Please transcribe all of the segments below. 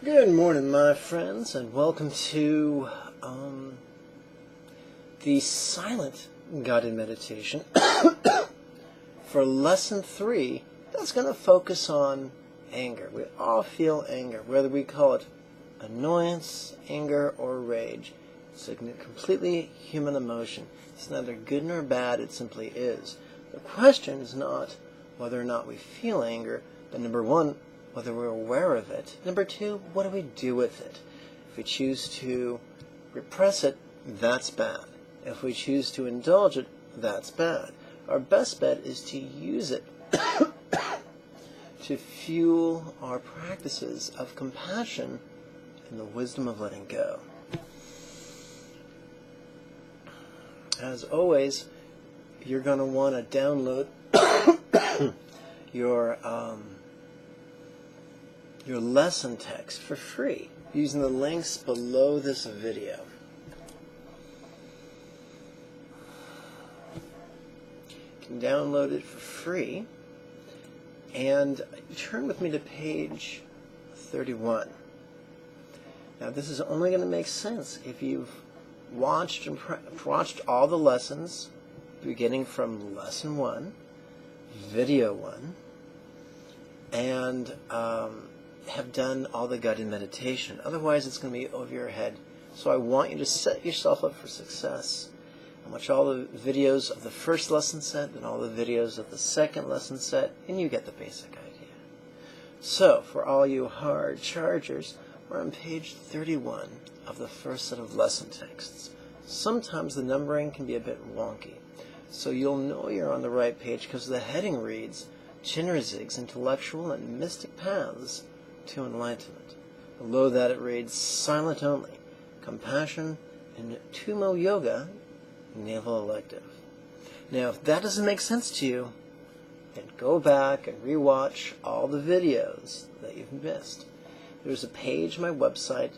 Good morning, my friends, and welcome to the silent guided meditation for lesson 3 that's going to focus on anger. We all feel anger, whether we call it annoyance, anger, or rage. It's a completely human emotion. It's neither good nor bad, it simply is. The question is not whether or not we feel anger, but number one, whether we're aware of it. Number two, what do we do with it? If we choose to repress it, that's bad. If we choose to indulge it, that's bad. Our best bet is to use it to fuel our practices of compassion and the wisdom of letting go. As always, you're going to want to download your lesson text for free using the links below this video. You can download it for free and turn with me to page 31. Now this is only going to make sense if you've watched all the lessons beginning from lesson 1, video 1, and have done all the guided meditation. Otherwise, it's going to be over your head. So I want you to set yourself up for success and watch all the videos of the first lesson set and all the videos of the second lesson set, and you get the basic idea. So, for all you hard chargers, we're on page 31 of the first set of lesson texts. Sometimes the numbering can be a bit wonky, so you'll know you're on the right page because the heading reads Chinrazig's Intellectual and Mystic Paths to Enlightenment. Below that it reads Silent Only, Compassion and Tumo Yoga, Naval Elective. Now if that doesn't make sense to you, then go back and rewatch all the videos that you've missed. There's a page on my website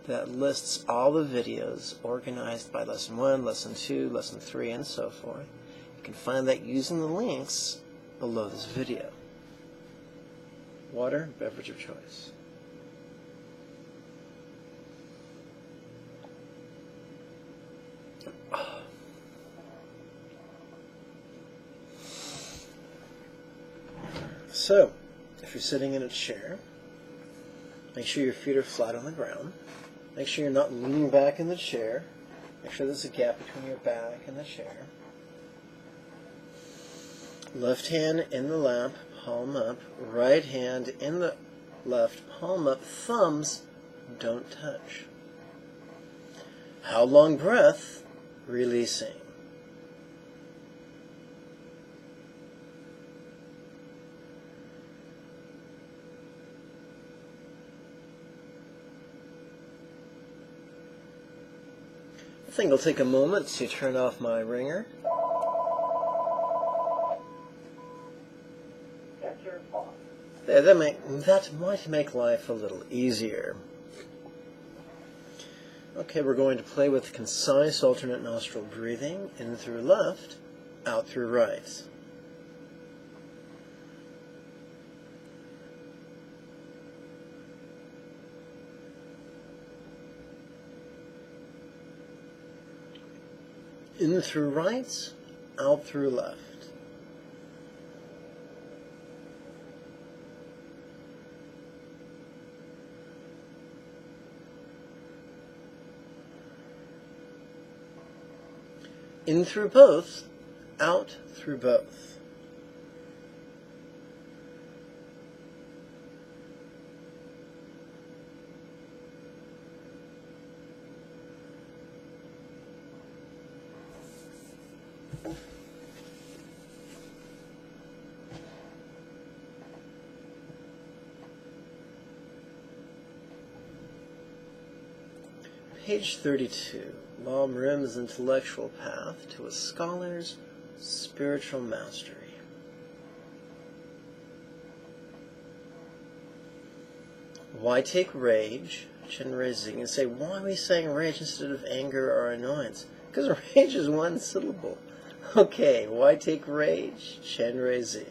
that lists all the videos organized by lesson 1, lesson 2, lesson 3, and so forth. You can find that using the links below this video. Water, beverage of choice. So, if you're sitting in a chair, make sure your feet are flat on the ground. Make sure you're not leaning back in the chair. Make sure there's a gap between your back and the chair. Left hand in the lap, palm up. Right hand in the left, palm up. Thumbs don't touch. How long breath? Releasing. I think I'll take a moment to turn off my ringer. There, that might make life a little easier. Okay, we're going to play with concise alternate nostril breathing, in through left, out through right. In through right, out through left. In through both, out through both. Page 32. Lam Rim's intellectual path to a scholar's spiritual mastery. Why take rage? Chenrezig, and say, why are we saying rage instead of anger or annoyance? Because rage is one syllable. Okay, why take rage? Chenrezig.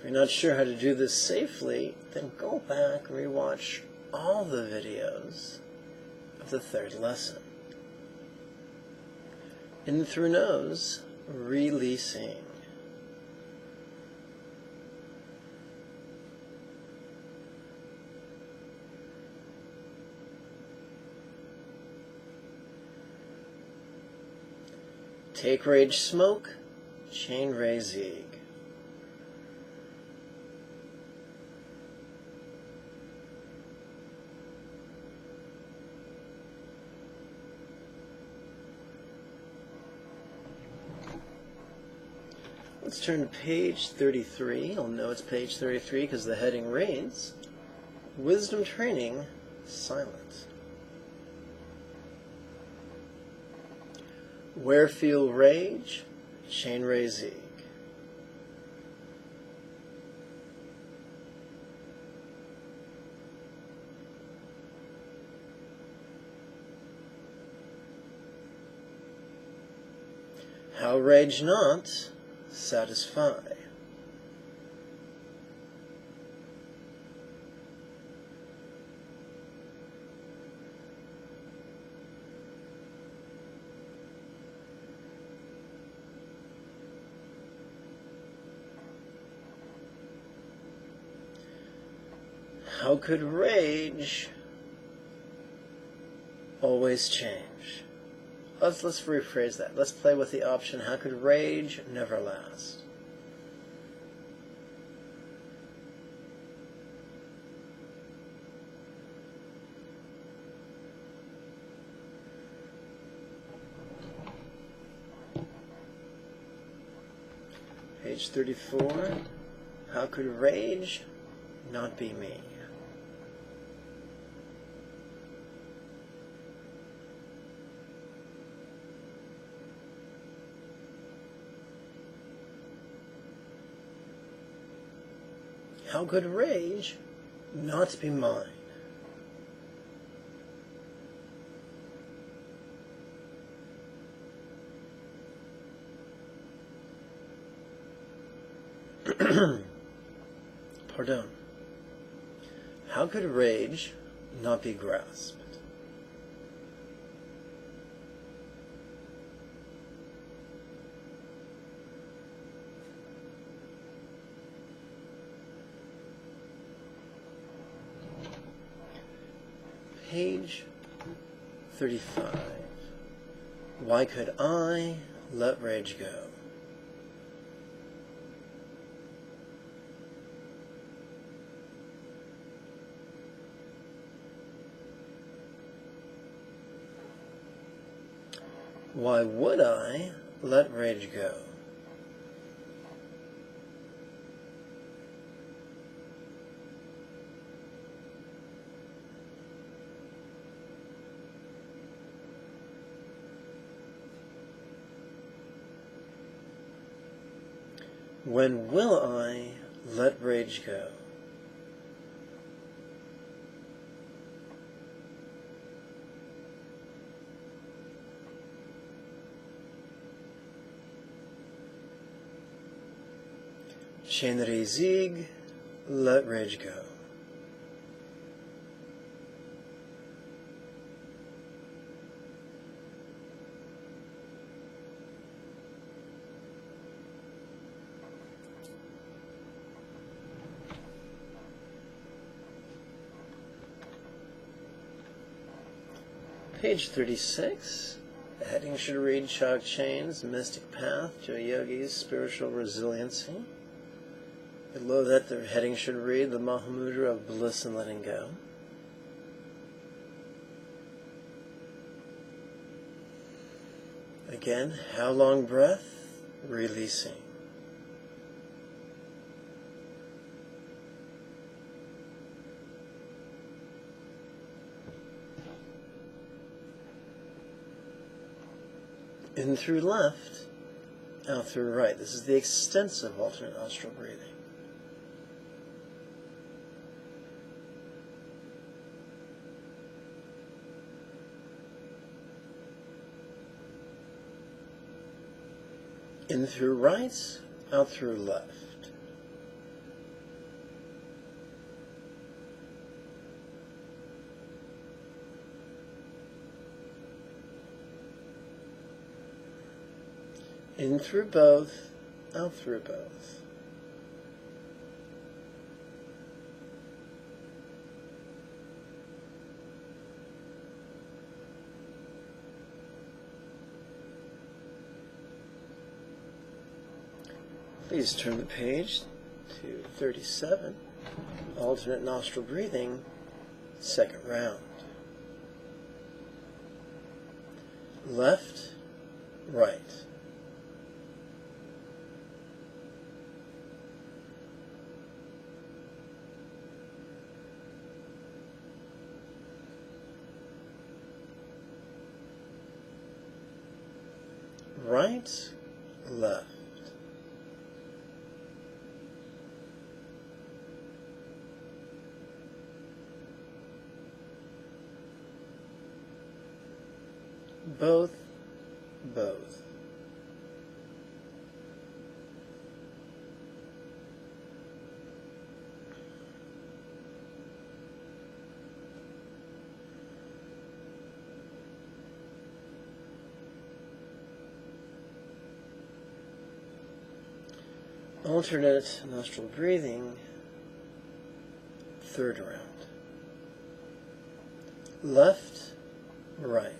If you're not sure how to do this safely, then go back and rewatch all the videos of the third lesson. In through nose, releasing. Take rage smoke, chain ray zig. Let's turn to page 33. You'll know it's page 33 because the heading reads, Wisdom Training, Silent. Where feel rage, chain ray zig. How rage not, satisfy. How could rage always change? Let's rephrase that. Let's play with the option, how could rage never last? Page 34. How could rage not be me? How could rage not be mine? Pardon. How could rage not be grasped? Page 35. Why could I let rage go? Why would I let rage go? When will I let rage go? Chain ray zig, let rage go. Page 36. The heading should read Chalk Chains, Mystic Path to a Yogi's Spiritual Resiliency. Below that, the heading should read the Mahamudra of Bliss and Letting Go. Again, how long breath? Releasing. In through left, out through right. This is the extensive alternate nostril breathing. In through right, out through left. In through both, out through both. Please turn the page to 37, alternate nostril breathing, second round. Left, right. Right, left. Both, both. Alternate nostril breathing, third round. Left, right.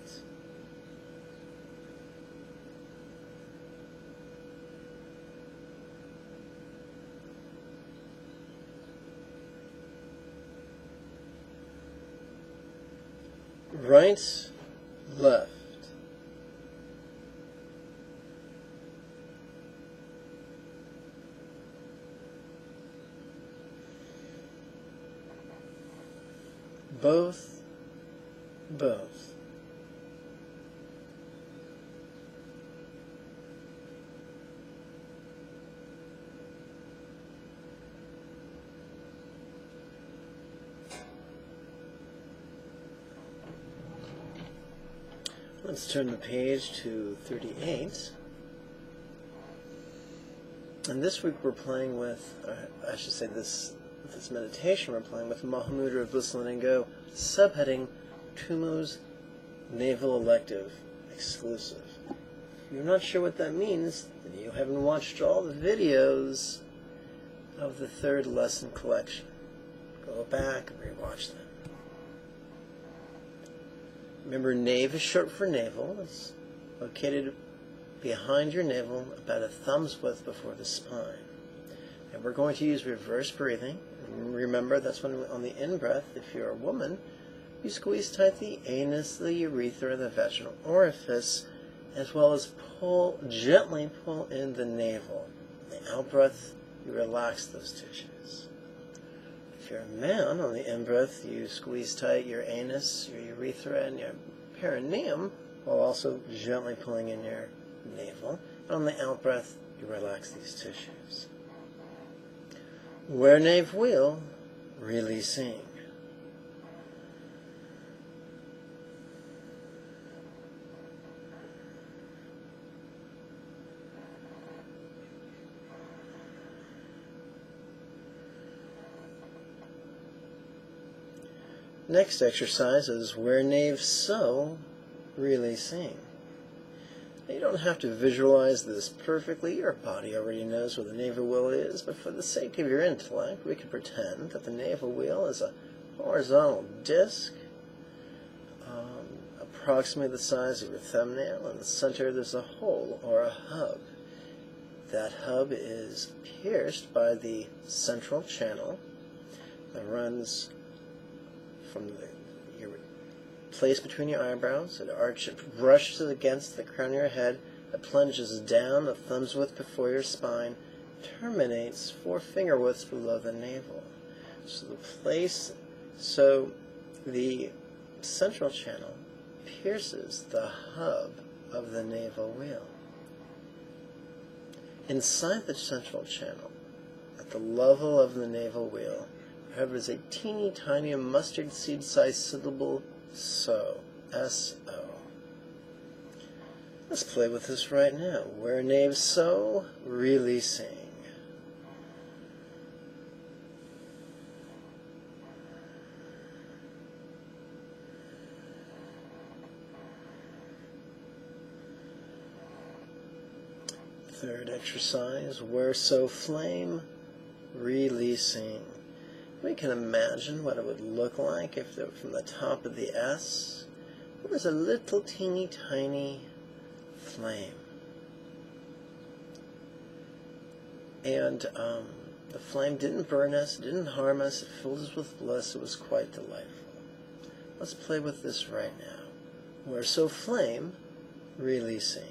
Right, left. Both, both. Let's turn the page to 38. And this week we're playing with, I should say this meditation we're playing with Mahamudra of Bliss Letting Go, subheading Tumo's Naval Elective Exclusive. If you're not sure what that means, then you haven't watched all the videos of the third lesson collection. Go back and rewatch them. Remember, nave is short for navel. It's located behind your navel, about a thumb's width before the spine. And we're going to use reverse breathing. And remember, that's when on the in-breath, if you're a woman, you squeeze tight the anus, the urethra, the vaginal orifice, as well as gently pull in the navel. On the out-breath, you relax those tissues. If you're a man, on the in-breath, you squeeze tight your anus, your urethra, and your perineum, while also gently pulling in your navel. And on the out-breath, you relax these tissues. Where nave will, releasing. Next exercise is where nave so, releasing. You don't have to visualize this perfectly. Your body already knows what the navel wheel is, but for the sake of your intellect, we can pretend that the navel wheel is a horizontal disc, approximately the size of your thumbnail. In the center, there's a hole or a hub. That hub is pierced by the central channel that runs from your place between your eyebrows. It brushes against the crown of your head. It plunges down a thumb's width before your spine, terminates 4 finger widths below the navel. So the central channel pierces the hub of the navel wheel. Inside the central channel, at the level of the navel wheel, however, is a teeny tiny mustard seed sized syllable so, S-O. Let's play with this right now. Where nave so, releasing. Third exercise, where so flame, releasing. We can imagine what it would look like if from the top of the S there was a little teeny tiny flame. And the flame didn't burn us, didn't harm us, it filled us with bliss. It was quite delightful. Let's play with this right now. Where so flame, releasing.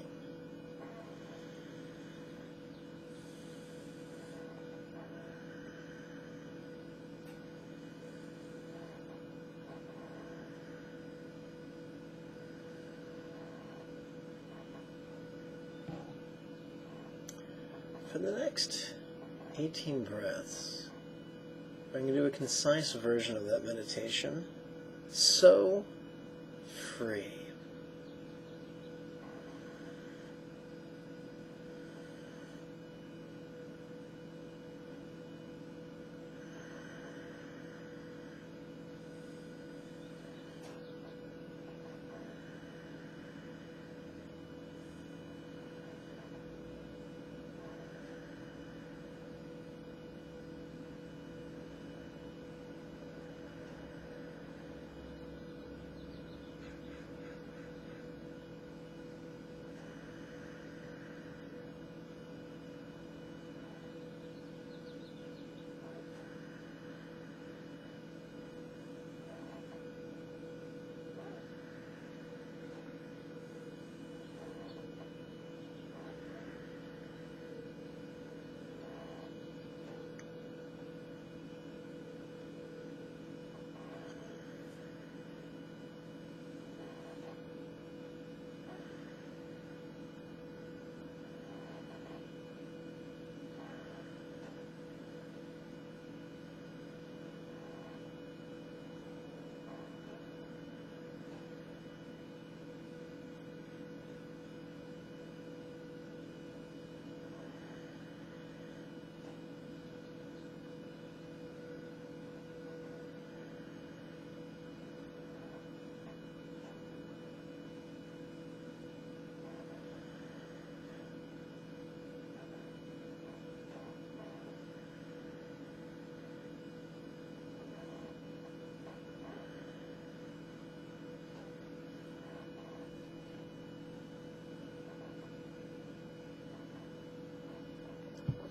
For the next 18 breaths, I'm going to do a concise version of that meditation. So free.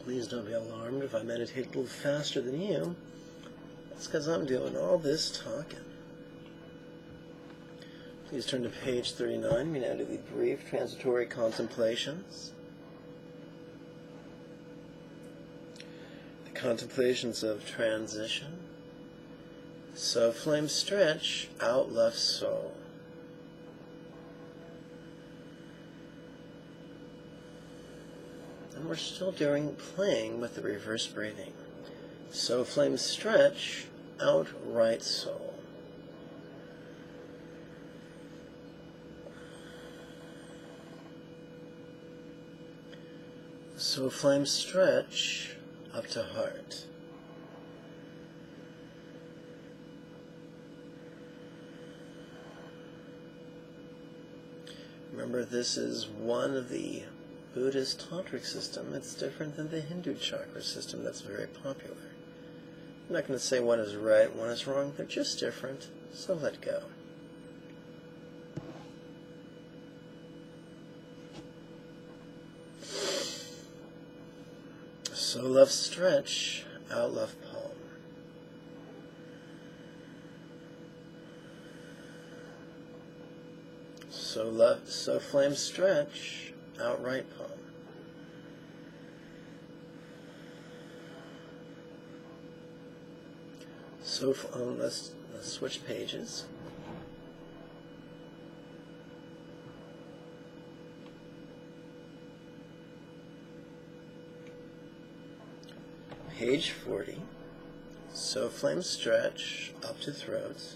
Please don't be alarmed if I meditate a little faster than you. That's because I'm doing all this talking. Please turn to page 39. We now do the brief transitory contemplations. The contemplations of transition. So flame stretch, out left soul. And we're still playing with the reverse breathing. So flame stretch, out right soul. So flame stretch, up to heart. Remember, this is one of the Buddhist tantric system. It's different than the Hindu chakra system that's very popular. I'm not going to say one is right, one is wrong. They're just different, so let go. So left stretch, out left palm. So flame stretch, out right palm. So let's switch pages. Page 40. So flame stretch up to throat.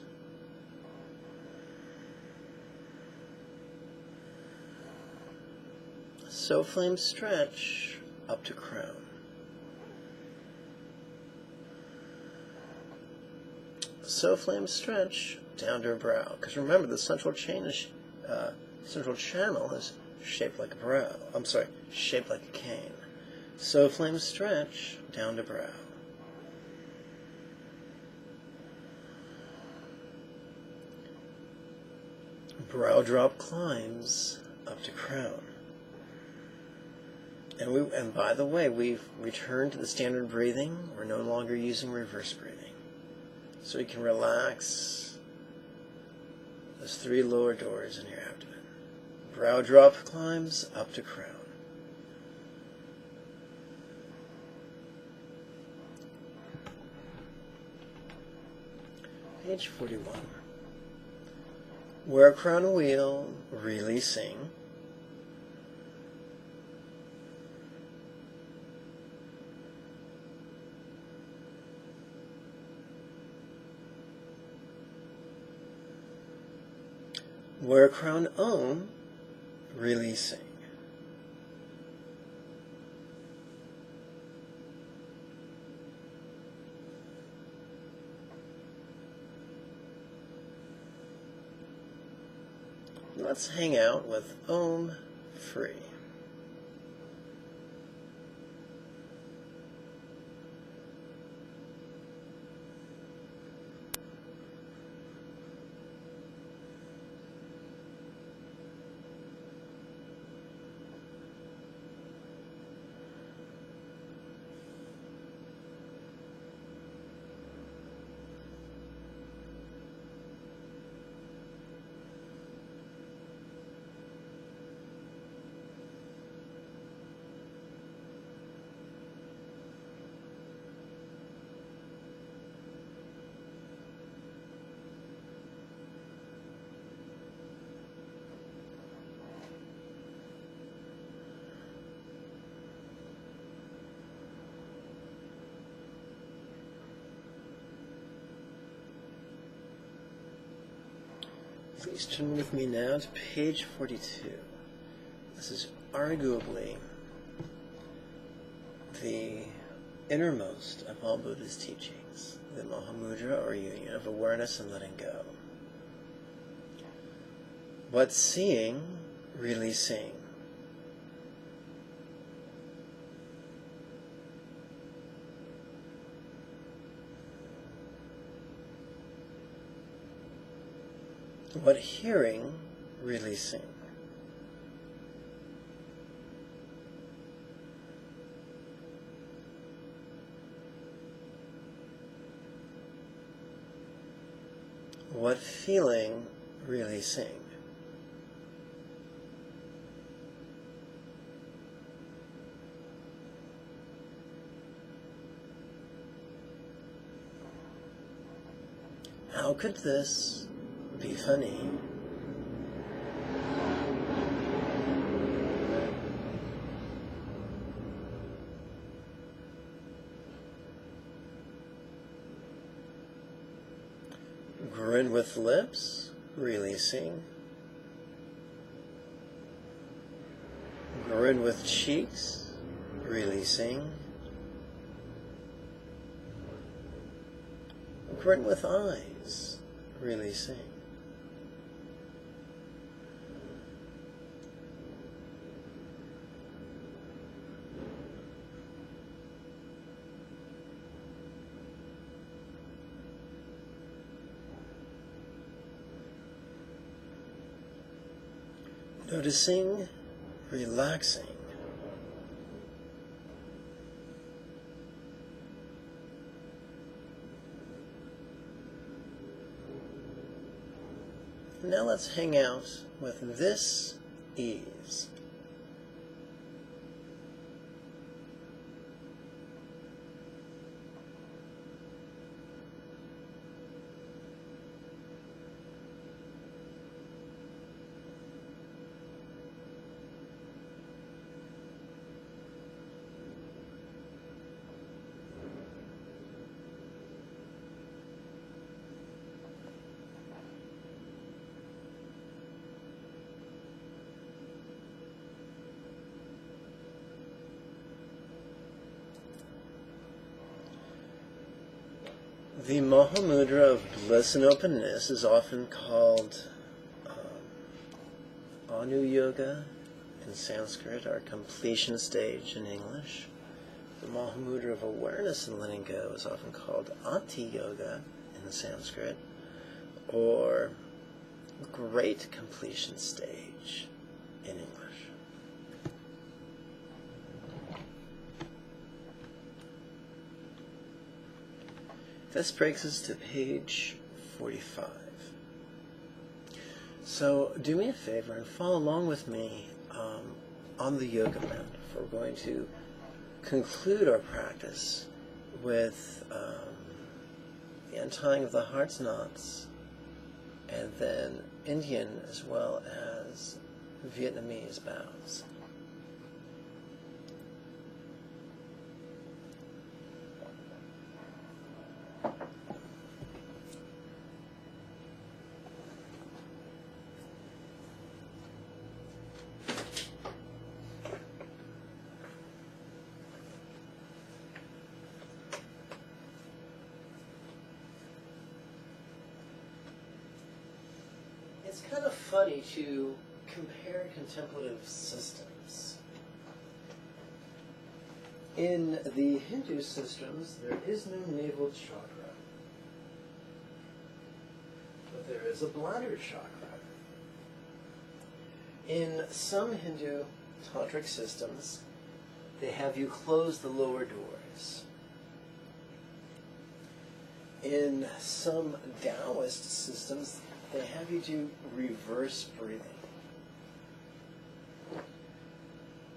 So flame stretch up to crown. So flame stretch down to brow. Because remember, the central channel is shaped like a brow. I'm sorry, shaped like a cane. So flame stretch down to brow. Brow drop climbs up to crown. And by the way, we've returned to the standard breathing. We're no longer using reverse breathing. So you can relax those 3 lower doors in your abdomen. Brow drop climbs up to crown. Page 41. Wear crown wheel, releasing. Wear crown Om, releasing. Let's hang out with Om, free. Please turn with me now to page 42. This is arguably the innermost of all Buddha's teachings, the Mahamudra, or union of awareness and letting go. What's seeing, really seeing? What hearing, releasing? What feeling, releasing? How could this be funny? Grin with lips, releasing. Grin with cheeks, releasing. Grin with eyes, releasing. Noticing, relaxing. Now let's hang out with this ease. The Mahamudra of bliss and openness is often called Anu Yoga, in Sanskrit, or completion stage in English. The Mahamudra of awareness in letting go is often called Ati Yoga in Sanskrit, or great completion stage in English. This brings us to page 45. So do me a favor and follow along with me on the yoga mat. We're going to conclude our practice with the untying of the heart's knots, and then Indian as well as Vietnamese bows. It's kind of funny to compare contemplative systems. In the Hindu systems, there is no navel chakra, but there is a bladder chakra. In some Hindu tantric systems, they have you close the lower doors. In some Taoist systems, they have you do reverse breathing.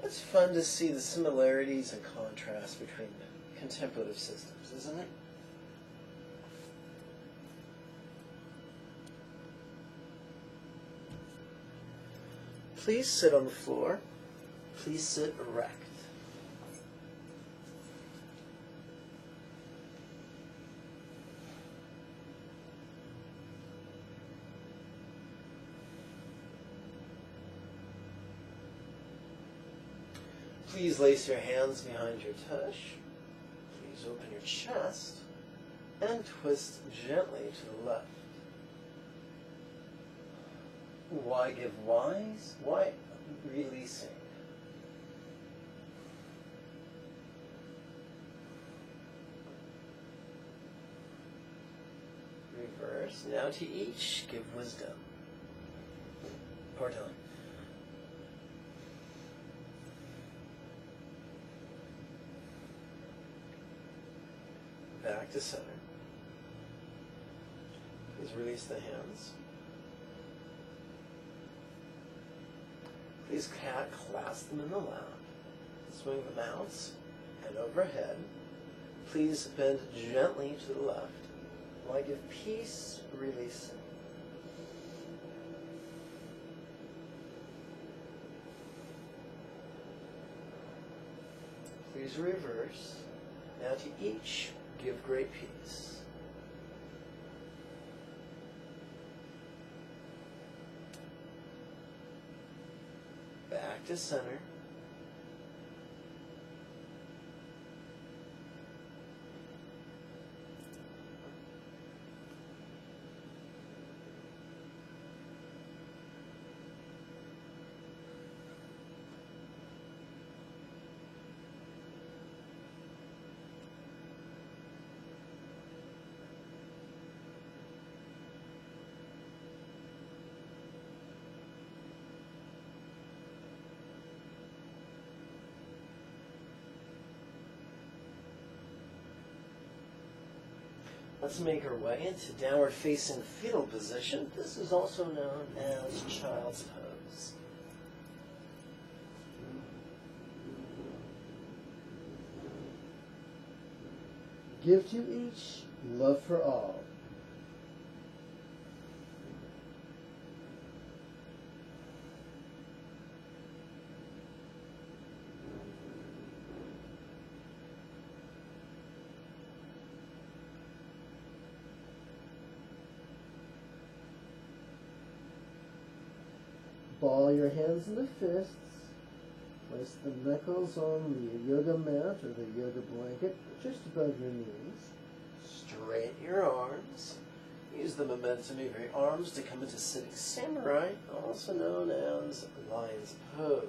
It's fun to see the similarities and contrasts between contemplative systems, isn't it? Please sit on the floor. Please sit erect. Please lace your hands behind your tush. Please open your chest and twist gently to the left. Why give whys? Why releasing? Reverse. Now to each, give wisdom. Pardon. Back to center. Please release the hands. Please clasp them in the lap. Swing them out and overhead. Please bend gently to the left. While I give peace, releasing. Please reverse. Now to each, give great peace. Back to center. Let's make our way into downward facing fetal position. This is also known as child's pose. Give to each, love for all. Ball your hands into fists. Place the knuckles on the yoga mat or the yoga blanket just above your knees. Straighten your arms. Use the momentum of your arms to come into sitting samurai, also known as lion's pose.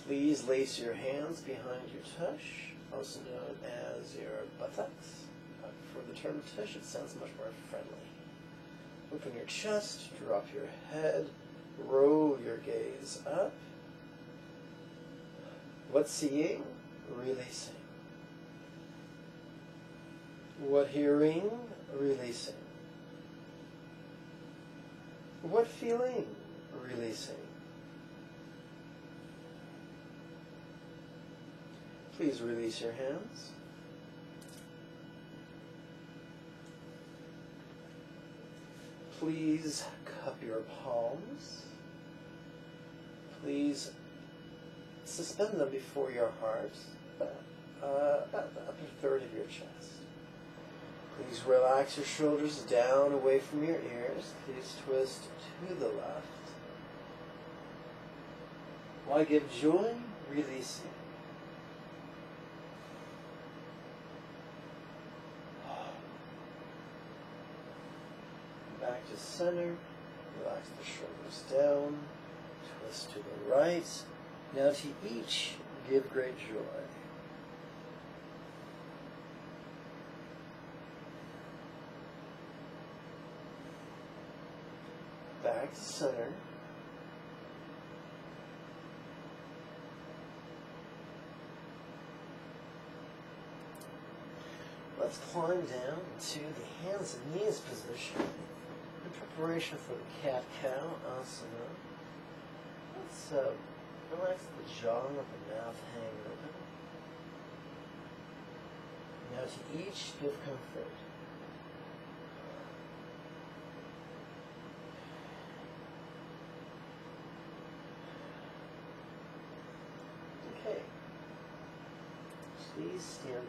Please lace your hands behind your tush, also known as your buttocks. I prefer the term tush, it sounds much more friendly. Open your chest, drop your head, roll your gaze up. What seeing? Releasing. What hearing? Releasing. What feeling? Releasing. Please release your hands. Please cup your palms. Please suspend them before your heart, about the upper third of your chest. Please relax your shoulders down away from your ears. Please twist to the left. Why give joy? Releasing. Back to center. Relax the shoulders down. Twist to the right. Now to each, give great joy. Back to center. Let's climb down to the hands and knees position in preparation for the cat-cow asana. Let's relax the jaw and let the mouth hang open. Now to each, give comfort. Okay. Please stand up.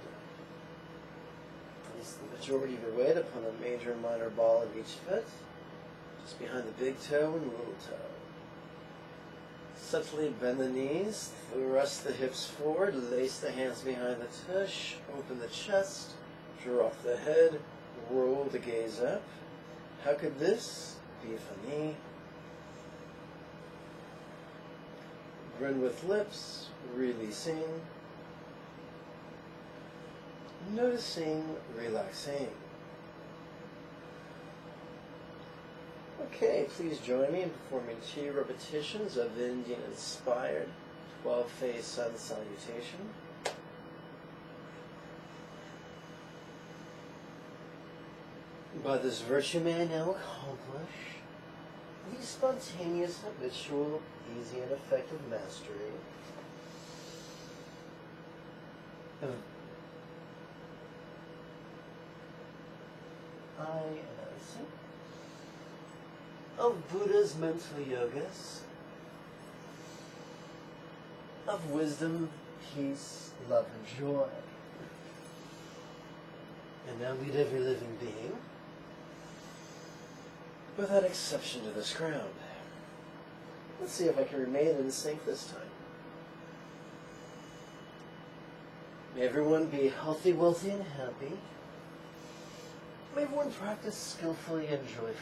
Place the majority of your weight upon the major and minor ball of each foot, just behind the big toe and little toe. Subtly bend the knees, thrust the hips forward, lace the hands behind the tush, open the chest, drop the head, roll the gaze up. How could this be funny? Grin with lips, releasing, noticing, relaxing. Okay, please join me in performing 2 repetitions of Indian-inspired 12-phase sun salutation. By this virtue may I now accomplish the spontaneous, habitual, easy, and effective mastery of of Buddha's mental yogas, of wisdom, peace, love, and joy. And now lead every living being, without exception, to this ground. Let's see if I can remain in sync this time. May everyone be healthy, wealthy, and happy. May everyone practice skillfully and joyfully.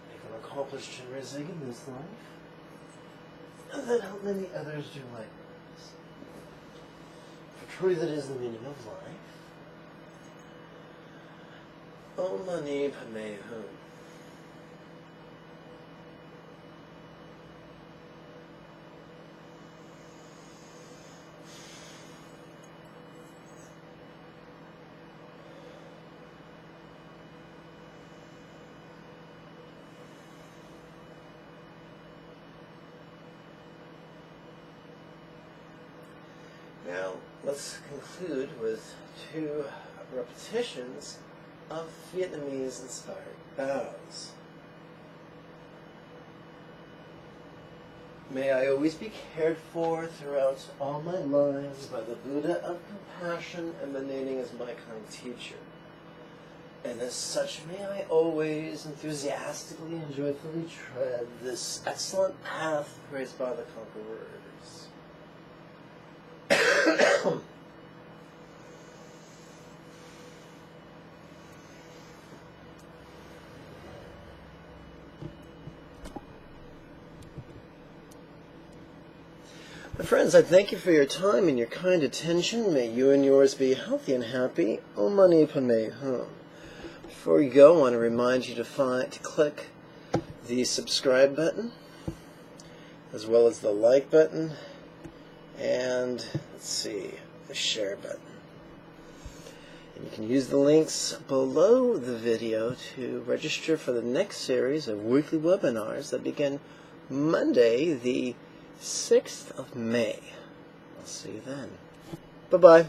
May everyone accomplish generously in this life, and then help many others do likewise. For truly that is the meaning of life. Om Mani Padme Hum. Now, let's conclude with 2 repetitions of Vietnamese-inspired bows. May I always be cared for throughout all my lives by the Buddha of compassion emanating as my kind teacher. And as such, may I always enthusiastically and joyfully tread this excellent path praised by the conquerors. My friends, I thank you for your time and your kind attention. May you and yours be healthy and happy. Om Mani Padme Hum. Before we go, I want to remind you to click the subscribe button, as well as the like button, and let's see, the share button. And you can use the links below the video to register for the next series of weekly webinars that begin Monday, the 6th of May. I'll see you then. Bye-bye.